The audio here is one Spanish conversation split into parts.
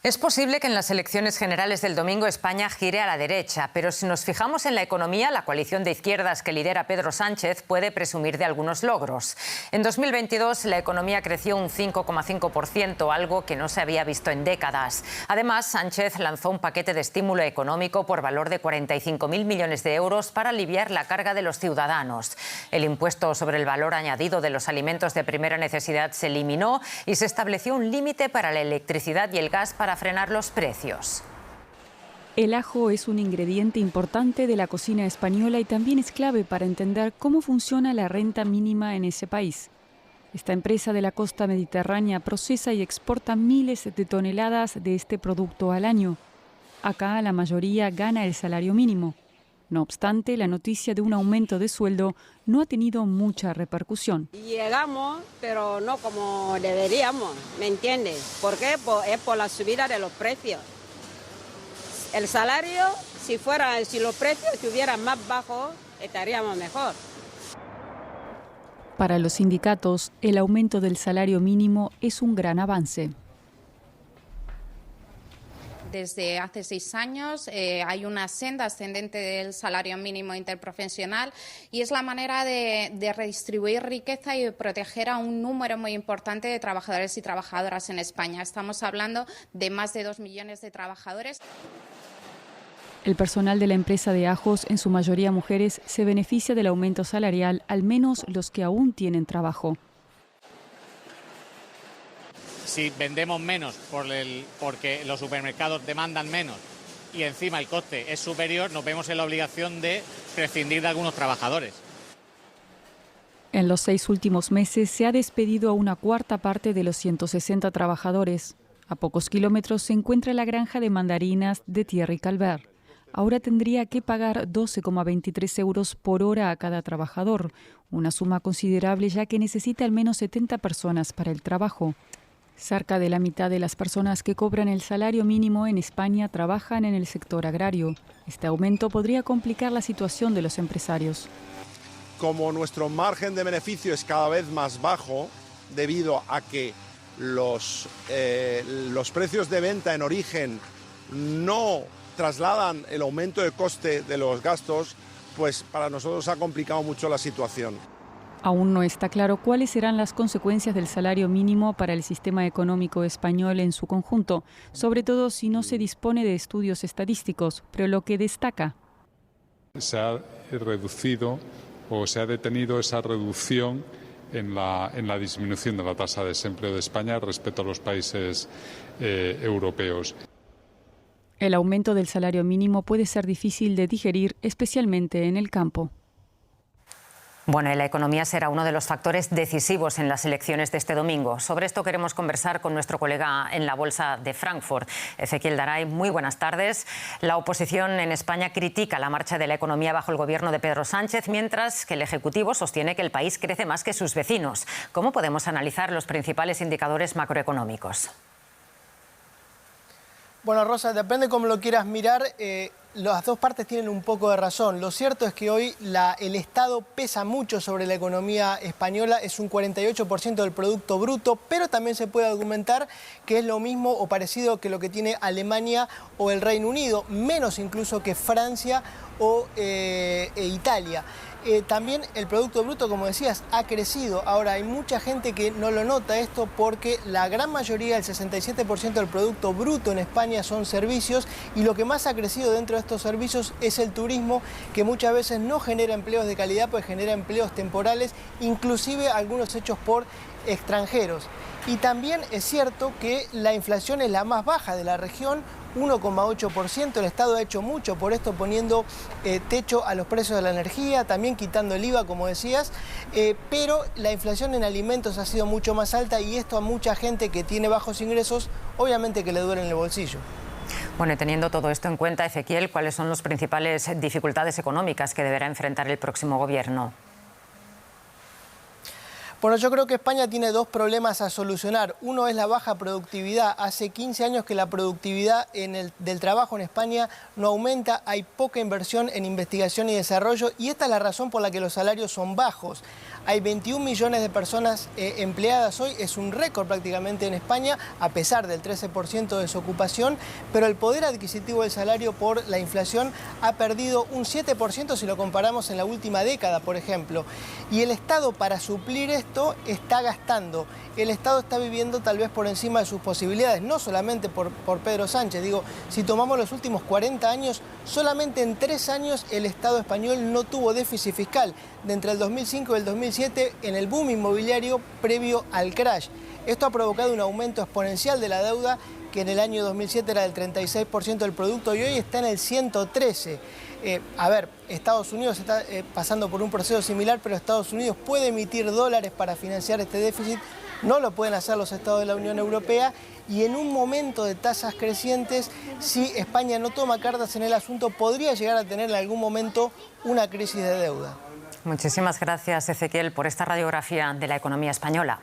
Es posible que en las elecciones generales del domingo España gire a la derecha, pero si nos fijamos en la economía, la coalición de izquierdas que lidera Pedro Sánchez puede presumir de algunos logros. En 2022 la economía creció un 5,5%, algo que no se había visto en décadas. Además, Sánchez lanzó un paquete de estímulo económico por valor de 45.000 millones de euros para aliviar la carga de los ciudadanos. El impuesto sobre el valor añadido de los alimentos de primera necesidad se eliminó y se estableció un límite para la electricidad y el gas para frenar los precios. El ajo es un ingrediente importante de la cocina española y también es clave para entender cómo funciona la renta mínima en ese país. Esta empresa de la costa mediterránea procesa y exporta miles de toneladas de este producto al año. Acá la mayoría gana el salario mínimo. No obstante, la noticia de un aumento de sueldo no ha tenido mucha repercusión. Llegamos, pero no como deberíamos, ¿me entiendes? ¿Por qué? Es por la subida de los precios. El salario, si los precios estuvieran más bajos, estaríamos mejor. Para los sindicatos, el aumento del salario mínimo es un gran avance. Desde hace 6 años hay una senda ascendente del salario mínimo interprofesional y es la manera de redistribuir riqueza y de proteger a un número muy importante de trabajadores y trabajadoras en España. Estamos hablando de más de 2 millones de trabajadores. El personal de la empresa de ajos, en su mayoría mujeres, se beneficia del aumento salarial, al menos los que aún tienen trabajo. Si vendemos menos porque los supermercados demandan menos y encima el coste es superior, nos vemos en la obligación de prescindir de algunos trabajadores. En los 6 últimos meses se ha despedido a una cuarta parte de los 160 trabajadores. A pocos kilómetros se encuentra la granja de mandarinas de Thierry Calvert. Ahora tendría que pagar 12,23 euros por hora a cada trabajador, una suma considerable ya que necesita al menos 70 personas para el trabajo. Cerca de la mitad de las personas que cobran el salario mínimo en España trabajan en el sector agrario. Este aumento podría complicar la situación de los empresarios. Como nuestro margen de beneficio es cada vez más bajo, debido a que los precios de venta en origen no trasladan el aumento de coste de los gastos, pues para nosotros ha complicado mucho la situación. Aún no está claro cuáles serán las consecuencias del salario mínimo para el sistema económico español en su conjunto, sobre todo si no se dispone de estudios estadísticos, pero lo que destaca. Se ha reducido o se ha detenido esa reducción en la disminución de la tasa de desempleo de España respecto a los países europeos. El aumento del salario mínimo puede ser difícil de digerir, especialmente en el campo. Bueno, y la economía será uno de los factores decisivos en las elecciones de este domingo. Sobre esto queremos conversar con nuestro colega en la Bolsa de Frankfurt, Ezequiel Daray. Muy buenas tardes. La oposición en España critica la marcha de la economía bajo el gobierno de Pedro Sánchez, mientras que el Ejecutivo sostiene que el país crece más que sus vecinos. ¿Cómo podemos analizar los principales indicadores macroeconómicos? Bueno, Rosa, depende cómo lo quieras mirar. Las dos partes tienen un poco de razón. Lo cierto es que hoy el Estado pesa mucho sobre la economía española, es un 48% del Producto Bruto, pero también se puede argumentar que es lo mismo o parecido que lo que tiene Alemania o el Reino Unido, menos incluso que Francia o Italia. También el Producto Bruto, como decías, ha crecido. Ahora, hay mucha gente que no lo nota esto porque la gran mayoría, el 67% del Producto Bruto en España son servicios y lo que más ha crecido dentro de estos servicios es el turismo, que muchas veces no genera empleos de calidad, pues genera empleos temporales, inclusive algunos hechos por extranjeros. Y también es cierto que la inflación es la más baja de la región, 1,8%. El Estado ha hecho mucho por esto, poniendo techo a los precios de la energía, también quitando el IVA, como decías, pero la inflación en alimentos ha sido mucho más alta y esto a mucha gente que tiene bajos ingresos, obviamente que le duele en el bolsillo. Bueno, y teniendo todo esto en cuenta, Ezequiel, ¿cuáles son las principales dificultades económicas que deberá enfrentar el próximo gobierno? Bueno, yo creo que España tiene dos problemas a solucionar. Uno es la baja productividad. Hace 15 años que la productividad del trabajo en España no aumenta, hay poca inversión en investigación y desarrollo y esta es la razón por la que los salarios son bajos. Hay 21 millones de personas empleadas hoy, es un récord prácticamente en España, a pesar del 13% de desocupación, pero el poder adquisitivo del salario por la inflación ha perdido un 7% si lo comparamos en la última década, por ejemplo. Y el Estado, para suplir esto, está gastando. El Estado está viviendo tal vez por encima de sus posibilidades, no solamente por Pedro Sánchez. Digo, si tomamos los últimos 40 años, solamente en 3 años el Estado español no tuvo déficit fiscal, de entre el 2005 y el 2007, en el boom inmobiliario previo al crash. Esto ha provocado un aumento exponencial de la deuda, que en el año 2007 era del 36% del producto y hoy está en el 113%. Estados Unidos está pasando por un proceso similar, pero Estados Unidos puede emitir dólares para financiar este déficit. No lo pueden hacer los estados de la Unión Europea, y en un momento de tasas crecientes, si España no toma cartas en el asunto, podría llegar a tener en algún momento una crisis de deuda. Muchísimas gracias, Ezequiel, por esta radiografía de la economía española.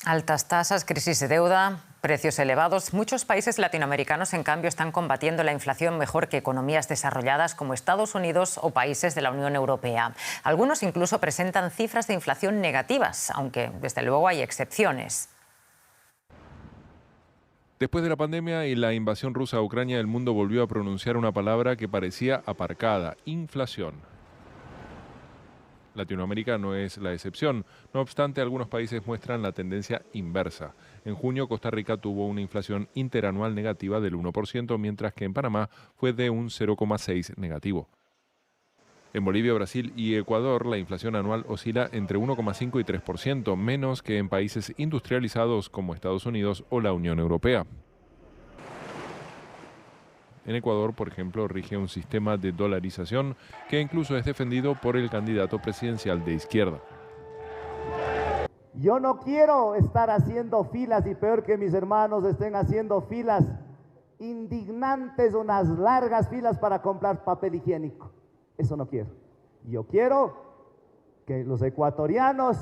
Altas tasas, crisis de deuda, precios elevados. Muchos países latinoamericanos, en cambio, están combatiendo la inflación mejor que economías desarrolladas como Estados Unidos o países de la Unión Europea. Algunos incluso presentan cifras de inflación negativas, aunque desde luego hay excepciones. Después de la pandemia y la invasión rusa a Ucrania, el mundo volvió a pronunciar una palabra que parecía aparcada: inflación. Latinoamérica no es la excepción. No obstante, algunos países muestran la tendencia inversa. En junio, Costa Rica tuvo una inflación interanual negativa del 1%, mientras que en Panamá fue de un 0,6% negativo. En Bolivia, Brasil y Ecuador, la inflación anual oscila entre 1,5 y 3%, menos que en países industrializados como Estados Unidos o la Unión Europea. En Ecuador, por ejemplo, rige un sistema de dolarización que incluso es defendido por el candidato presidencial de izquierda. Yo no quiero estar haciendo filas, y peor que mis hermanos estén haciendo filas indignantes, unas largas filas para comprar papel higiénico. Eso no quiero. Yo quiero que los ecuatorianos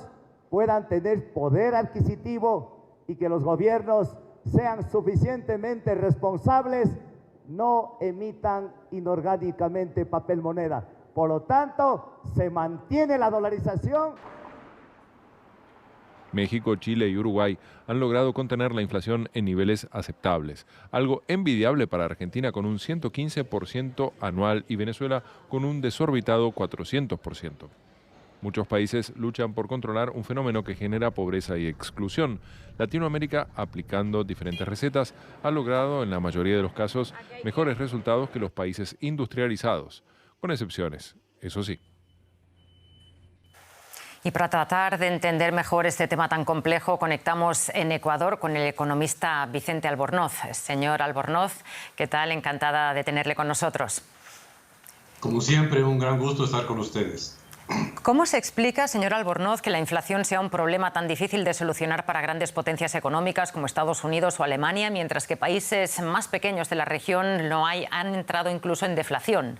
puedan tener poder adquisitivo y que los gobiernos sean suficientemente responsables, no emitan inorgánicamente papel moneda. Por lo tanto, se mantiene la dolarización. México, Chile y Uruguay han logrado contener la inflación en niveles aceptables, algo envidiable para Argentina con un 115% anual y Venezuela con un desorbitado 400%. Muchos países luchan por controlar un fenómeno que genera pobreza y exclusión. Latinoamérica, aplicando diferentes recetas, ha logrado en la mayoría de los casos mejores resultados que los países industrializados, con excepciones, eso sí. Y para tratar de entender mejor este tema tan complejo, conectamos en Ecuador con el economista Vicente Albornoz. Señor Albornoz, ¿qué tal? Encantada de tenerle con nosotros. Como siempre, un gran gusto estar con ustedes. ¿Cómo se explica, señor Albornoz, que la inflación sea un problema tan difícil de solucionar para grandes potencias económicas como Estados Unidos o Alemania, mientras que países más pequeños de la región han entrado incluso en deflación?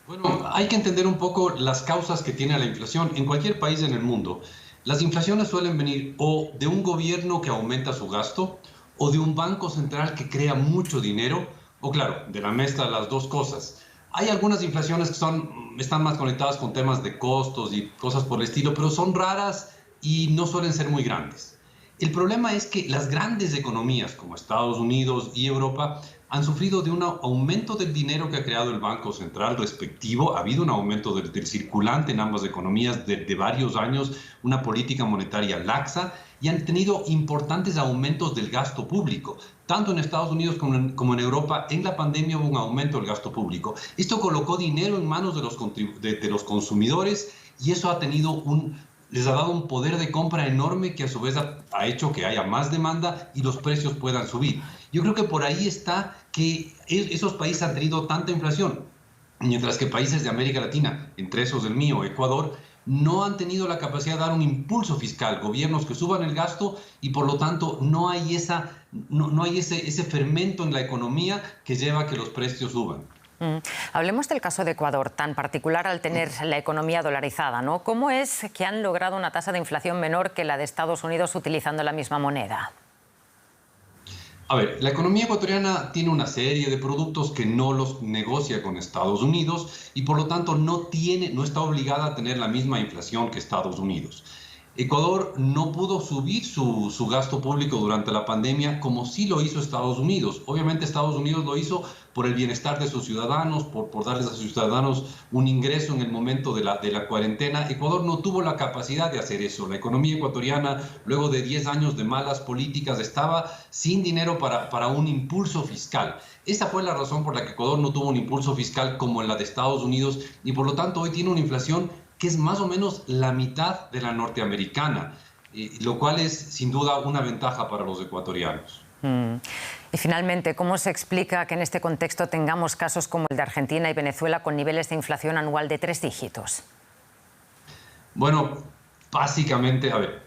Bueno, hay que entender un poco las causas que tiene la inflación. En cualquier país en el mundo, las inflaciones suelen venir o de un gobierno que aumenta su gasto, o de un banco central que crea mucho dinero, o claro, de la mezcla de las dos cosas. Hay algunas inflaciones que están más conectadas con temas de costos y cosas por el estilo, pero son raras y no suelen ser muy grandes. El problema es que las grandes economías como Estados Unidos y Europa han sufrido de un aumento del dinero que ha creado el Banco Central respectivo. Ha habido un aumento del circulante en ambas economías de varios años, una política monetaria laxa, y han tenido importantes aumentos del gasto público. Tanto en Estados Unidos como en Europa, en la pandemia hubo un aumento del gasto público. Esto colocó dinero en manos de los consumidores, y eso les ha dado un poder de compra enorme que a su vez ha hecho que haya más demanda y los precios puedan subir. Yo creo que por ahí está que esos países han tenido tanta inflación, mientras que países de América Latina, entre esos el mío, Ecuador, no han tenido la capacidad de dar un impulso fiscal, gobiernos que suban el gasto, y por lo tanto no hay ese fermento en la economía que lleva a que los precios suban. Hablemos del caso de Ecuador, tan particular al tener la economía dolarizada, ¿no? ¿Cómo es que han logrado una tasa de inflación menor que la de Estados Unidos utilizando la misma moneda? A ver, la economía ecuatoriana tiene una serie de productos que no los negocia con Estados Unidos y por lo tanto no está obligada a tener la misma inflación que Estados Unidos. Ecuador no pudo subir su gasto público durante la pandemia como sí lo hizo Estados Unidos. Obviamente Estados Unidos lo hizo por el bienestar de sus ciudadanos, por darles a sus ciudadanos un ingreso en el momento de la cuarentena. Ecuador no tuvo la capacidad de hacer eso. La economía ecuatoriana, luego de 10 años de malas políticas, estaba sin dinero para un impulso fiscal. Esa fue la razón por la que Ecuador no tuvo un impulso fiscal como en la de Estados Unidos y por lo tanto hoy tiene una inflación que es más o menos la mitad de la norteamericana, lo cual es sin duda una ventaja para los ecuatorianos. Y finalmente, ¿cómo se explica que en este contexto tengamos casos como el de Argentina y Venezuela con niveles de inflación anual de 3 dígitos? Bueno, básicamente, a ver,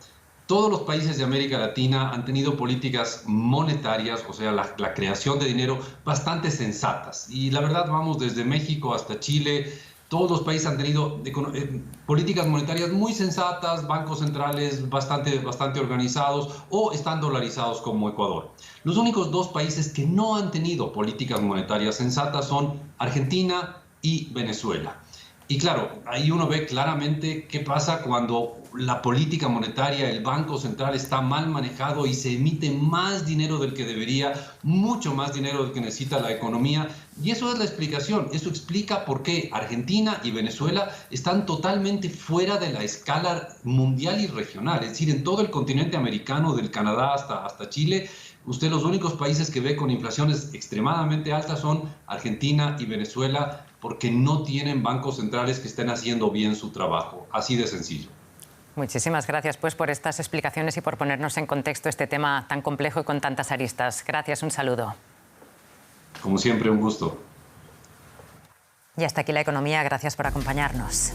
todos los países de América Latina han tenido políticas monetarias, o sea, la creación de dinero, bastante sensatas. Y la verdad, vamos desde México hasta Chile. Todos los países han tenido políticas monetarias muy sensatas, bancos centrales bastante organizados o están dolarizados como Ecuador. Los únicos dos países que no han tenido políticas monetarias sensatas son Argentina y Venezuela. Y claro, ahí uno ve claramente qué pasa cuando la política monetaria, el Banco Central está mal manejado y se emite más dinero del que debería, mucho más dinero del que necesita la economía. Y eso es la explicación. Eso explica por qué Argentina y Venezuela están totalmente fuera de la escala mundial y regional. Es decir, en todo el continente americano, del Canadá hasta Chile, usted los únicos países que ve con inflaciones extremadamente altas son Argentina y Venezuela, porque no tienen bancos centrales que estén haciendo bien su trabajo. Así de sencillo. Muchísimas gracias pues por estas explicaciones y por ponernos en contexto este tema tan complejo y con tantas aristas. Gracias, un saludo. Como siempre, un gusto. Y hasta aquí la economía. Gracias por acompañarnos.